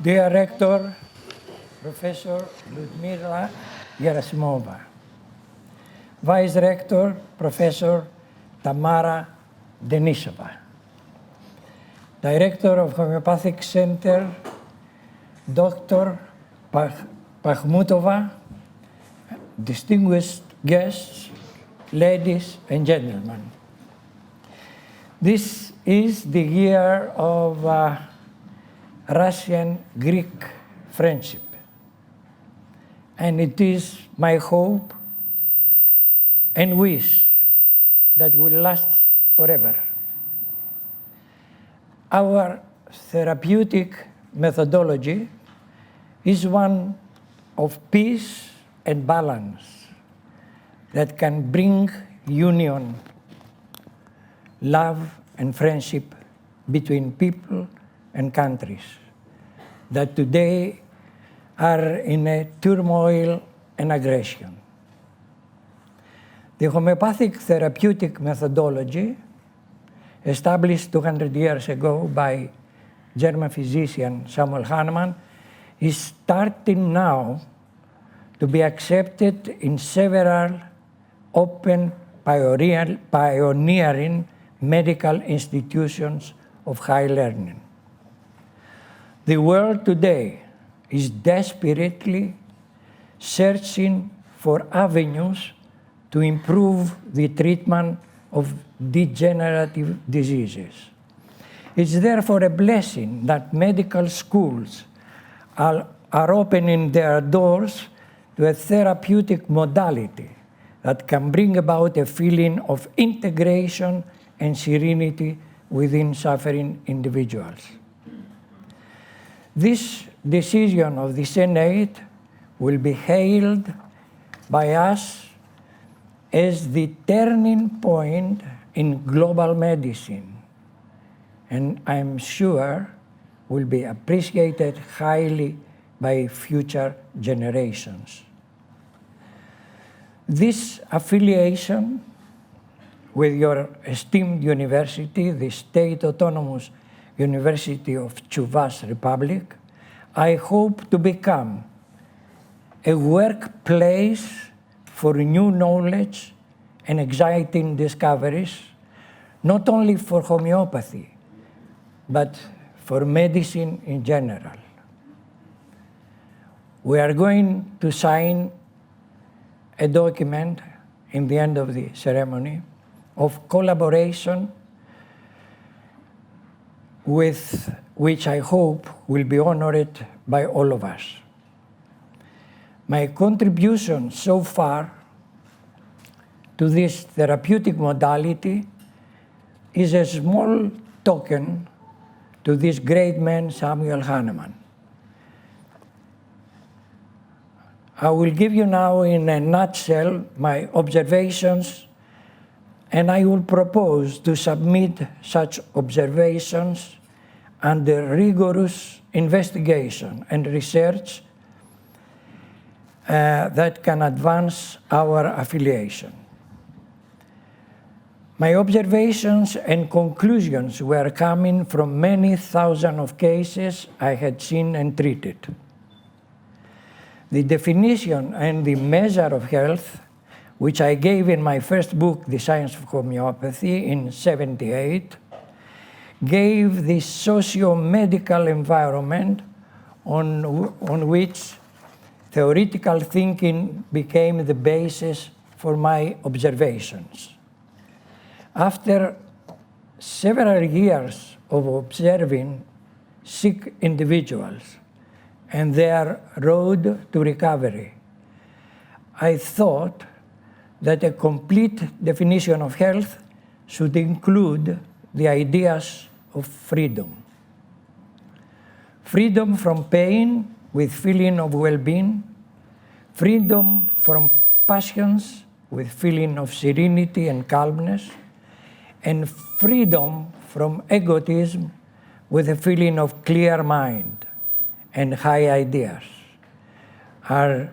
Dear Rector, Professor Ludmila Gerasimova, Vice Rector, Professor Tamara Denisova, Director of Homeopathic Center, Dr. Pakhmutova, distinguished guests, ladies and gentlemen. This is the year of Russian-Greek friendship, and it is my hope and wish that will last forever. Our therapeutic methodology is one of peace and balance that can bring union, love, and friendship between people and countries that today are in a turmoil and aggression. The homeopathic therapeutic methodology, established 200 years ago by German physician Samuel Hahnemann, is starting now to be accepted in several open pioneering medical institutions of high learning. The world today is desperately searching for avenues to improve the treatment of degenerative diseases. It's therefore a blessing that medical schools are opening their doors to a therapeutic modality that can bring about a feeling of integration and serenity within suffering individuals. This decision of the Senate will be hailed by us as the turning point in global medicine, and I'm sure will be appreciated highly by future generations. This affiliation with your esteemed university, the State Autonomous University of Chuvash Republic, I hope to become a workplace for new knowledge and exciting discoveries, not only for homeopathy, but for medicine in general. We are going to sign a document in the end of the ceremony of collaboration with which I hope will be honored by all of us. My contribution so far to this therapeutic modality is a small token to this great man, Samuel Hahnemann. I will give you now in a nutshell my observations, and I will propose to submit such observations under rigorous investigation and research that can advance our affiliation. My observations and conclusions were coming from many thousands of cases I had seen and treated. The definition and the measure of health, which I gave in my first book, The Science of Homeopathy, in '78, gave the socio-medical environment on which theoretical thinking became the basis for my observations. After several years of observing sick individuals and their road to recovery, I thought that a complete definition of health should include the ideas of freedom. Freedom from pain with feeling of well-being, freedom from passions with feeling of serenity and calmness, and freedom from egotism with a feeling of clear mind and high ideas are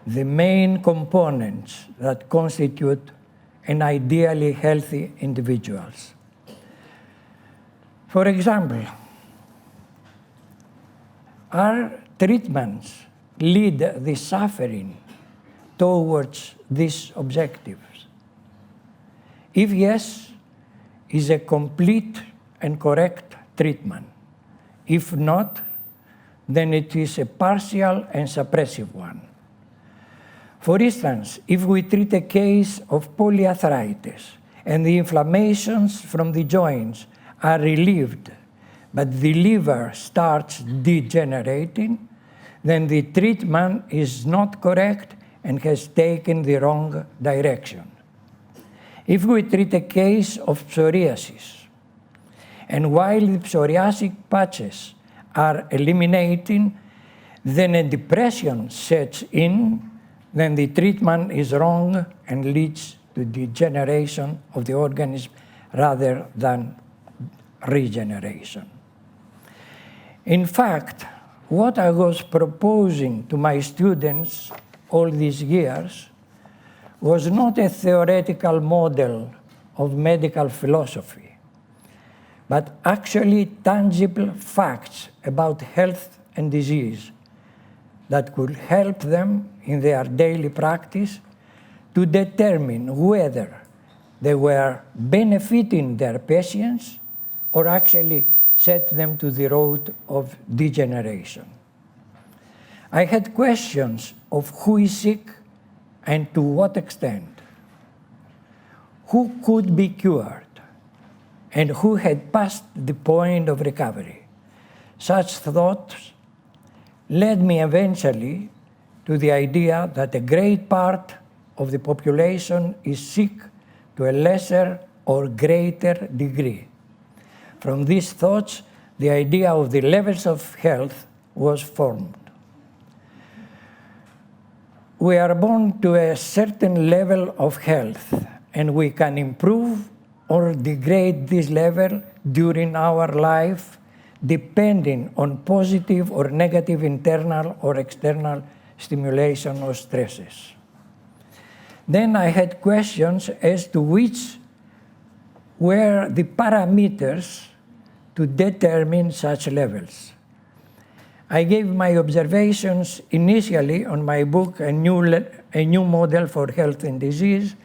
the main components that constitute an ideally healthy individuals. For example, Are treatments lead the suffering towards these objectives? If yes, is a complete and correct treatment. If not, then it is a partial and suppressive one. For instance, if we treat a case of polyarthritis and the inflammations from the joints are relieved, but the liver starts degenerating, then the treatment is not correct and has taken the wrong direction. If we treat a case of psoriasis, and while the psoriatic patches are eliminating, then a depression sets in, then the treatment is wrong and leads to degeneration of the organism rather than regeneration. In fact, what I was proposing to my students all these years was not a theoretical model of medical philosophy, but actually tangible facts about health and disease that could help them in their daily practice to determine whether they were benefiting their patients or actually set them to the road of degeneration. I had questions of who is sick and to what extent, who could be cured, and who had passed the point of recovery. Such thoughts led me eventually to the idea that a great part of the population is sick to a lesser or greater degree. From these thoughts, the idea of the levels of health was formed. We are born to a certain level of health, and we can improve or degrade this level during our life, depending on positive or negative internal or external stimulation or stresses. Then I had questions as to which were the parameters to determine such levels. I gave my observations initially on my book, A New Model for Health and Disease,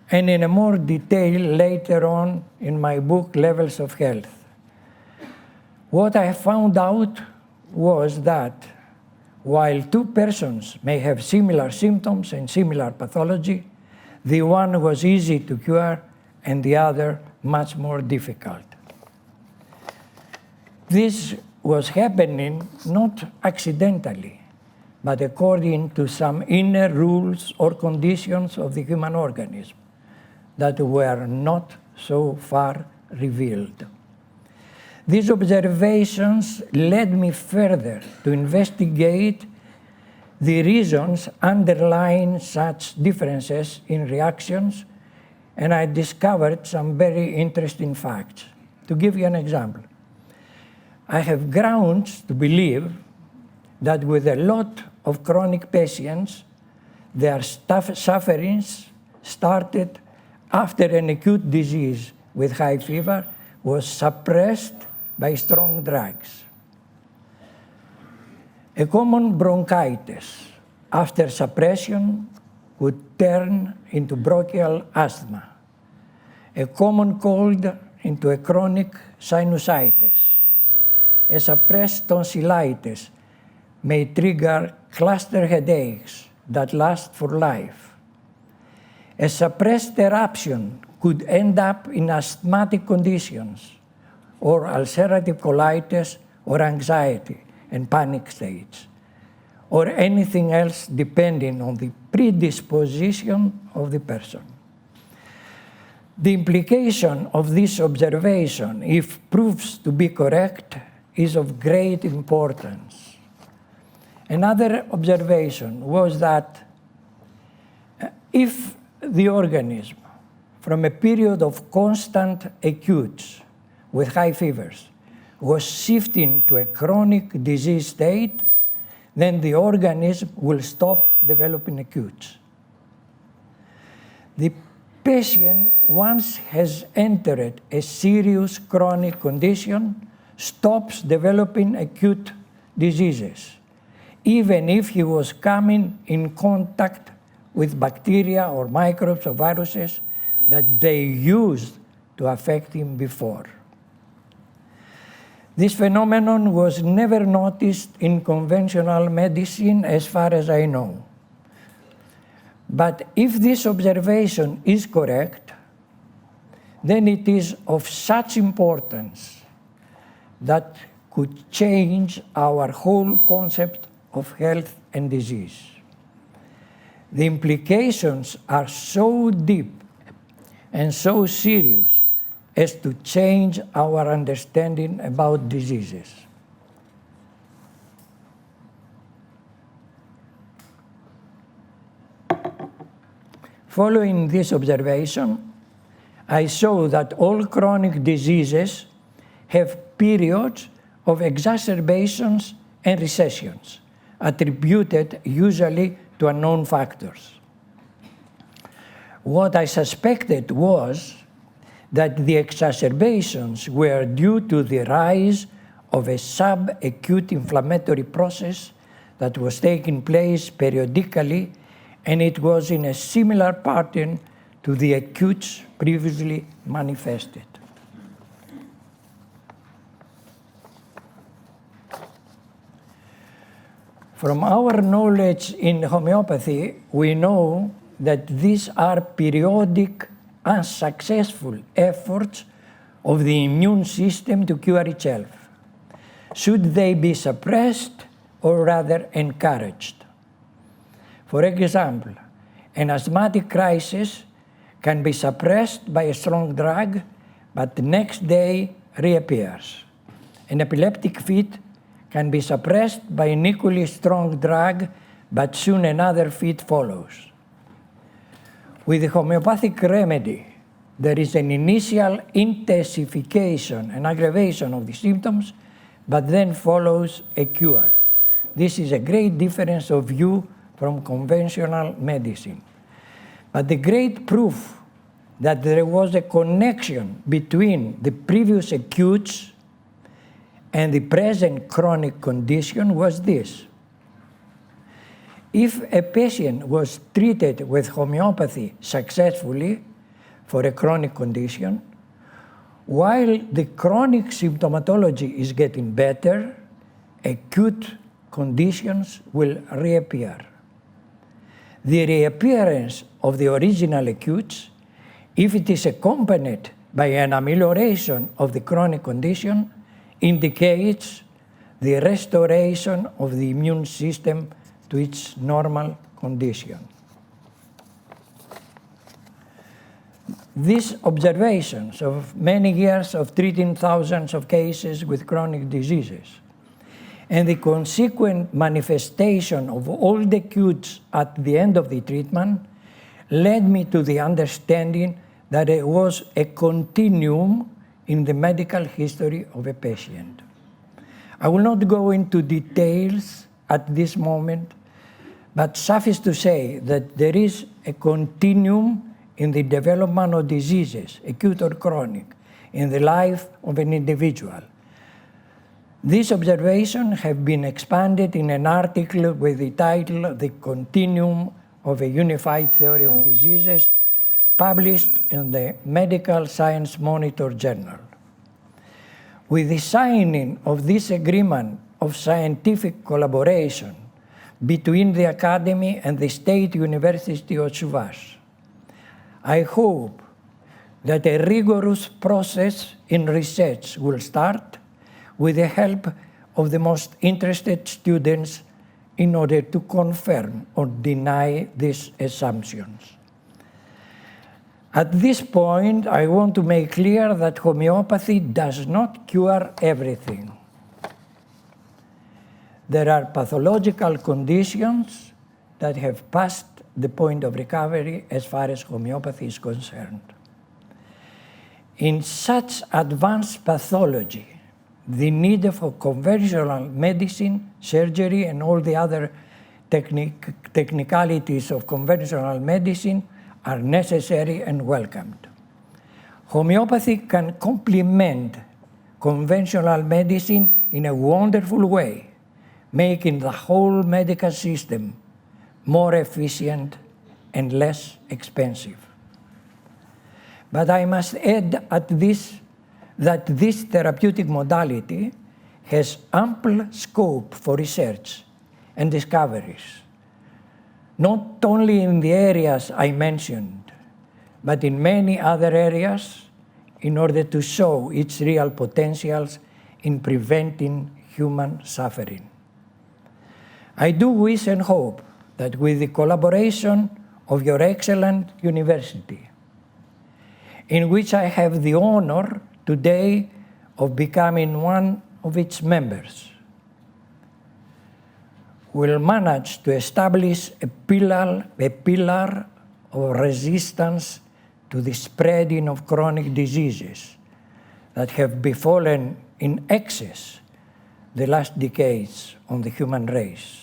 and in a more detail later on in my book, Levels of Health. What I found out was that while two persons may have similar symptoms and similar pathology, the one was easy to cure and the other much more difficult. This was happening not accidentally, but according to some inner rules or conditions of the human organism that were not so far revealed. These observations led me further to investigate the reasons underlying such differences in reactions, and I discovered some very interesting facts. To give you an example, I have grounds to believe that with a lot of chronic patients, their sufferings started after an acute disease with high fever was suppressed by strong drugs. A common bronchitis after suppression would turn into bronchial asthma. A common cold into a chronic sinusitis. A suppressed tonsillitis may trigger cluster headaches that last for life. A suppressed eruption could end up in asthmatic conditions or ulcerative colitis or anxiety and panic states, or anything else depending on the predisposition of the person. The implication of this observation, if proves to be correct, is of great importance. Another observation was that if the organism, from a period of constant acutes with high fevers, was shifting to a chronic disease state, then the organism will stop developing acutes. The patient, once has entered a serious chronic condition, stops developing acute diseases, even if he was coming in contact with bacteria or microbes or viruses that they used to affect him before. This phenomenon was never noticed in conventional medicine as far as I know. But if this observation is correct, then it is of such importance that could change our whole concept of health and disease. The implications are so deep and so serious as to change our understanding about diseases. Following this observation, I saw that all chronic diseases have periods of exacerbations and recessions, attributed usually to unknown factors. What I suspected was that the exacerbations were due to the rise of a subacute inflammatory process that was taking place periodically, and it was in a similar pattern to the acutes previously manifested. From our knowledge in homeopathy, we know that these are periodic, unsuccessful efforts of the immune system to cure itself. Should they be suppressed or rather encouraged? For example, an asthmatic crisis can be suppressed by a strong drug, but the next day reappears. An epileptic fit can be suppressed by an equally strong drug, but soon another fit follows. With the homeopathic remedy, there is an initial intensification and aggravation of the symptoms, but then follows a cure. This is a great difference of view from conventional medicine. But the great proof that there was a connection between the previous acutes and the present chronic condition was this. If a patient was treated with homeopathy successfully for a chronic condition, while the chronic symptomatology is getting better, acute conditions will reappear. The reappearance of the original acutes, if it is accompanied by an amelioration of the chronic condition, indicates the restoration of the immune system to its normal condition. These observations of many years of treating thousands of cases with chronic diseases and the consequent manifestation of all the acutes at the end of the treatment led me to the understanding that it was a continuum in the medical history of a patient. I will not go into details at this moment, but suffice to say that there is a continuum in the development of diseases, acute or chronic, in the life of an individual. These observations have been expanded in an article with the title "The Continuum of a Unified Theory of Diseases," published in the Medical Science Monitor Journal. With the signing of this agreement of scientific collaboration between the Academy and the State University of Chuvash, I hope that a rigorous process in research will start with the help of the most interested students in order to confirm or deny these assumptions. At this point, I want to make clear that homeopathy does not cure everything. There are pathological conditions that have passed the point of recovery as far as homeopathy is concerned. In such advanced pathology, the need for conventional medicine, surgery, and all the other technicalities of conventional medicine are necessary and welcomed. Homeopathy can complement conventional medicine in a wonderful way making the whole medical system more efficient and less expensive. But I must add that this therapeutic modality has ample scope for research and discoveries, not only in the areas I mentioned, but in many other areas, in order to show its real potentials in preventing human suffering. I do wish and hope that with the collaboration of your excellent university, in which I have the honor today of becoming one of its members, will manage to establish a pillar of resistance to the spreading of chronic diseases that have befallen in excess the last decades on the human race.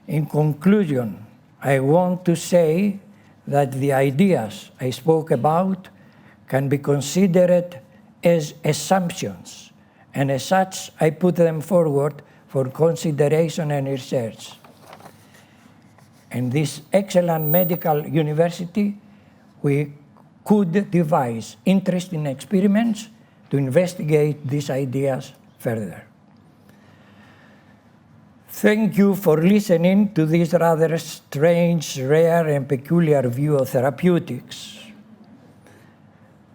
In conclusion, I want to say that the ideas I spoke about can be considered as assumptions, and as such, I put them forward for consideration and research. In this excellent medical university, we could devise interesting experiments to investigate these ideas further. Thank you for listening to this rather strange, rare, and peculiar view of therapeutics.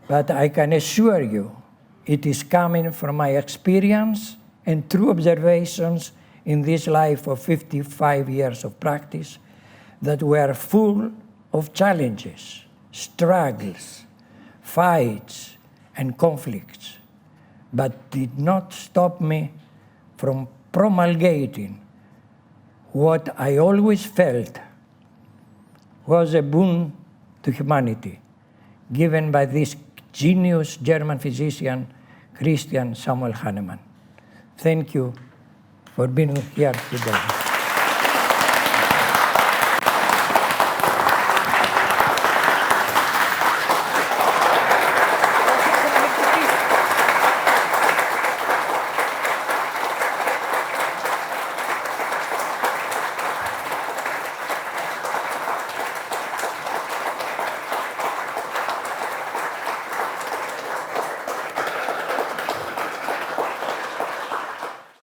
But I can assure you it is coming from my experience and true observations in this life of 55 years of practice that were full of challenges, struggles, fights, and conflicts, but did not stop me from promulgating what I always felt was a boon to humanity, given by this genius German physician, Christian Samuel Hahnemann. Thank you for being here today.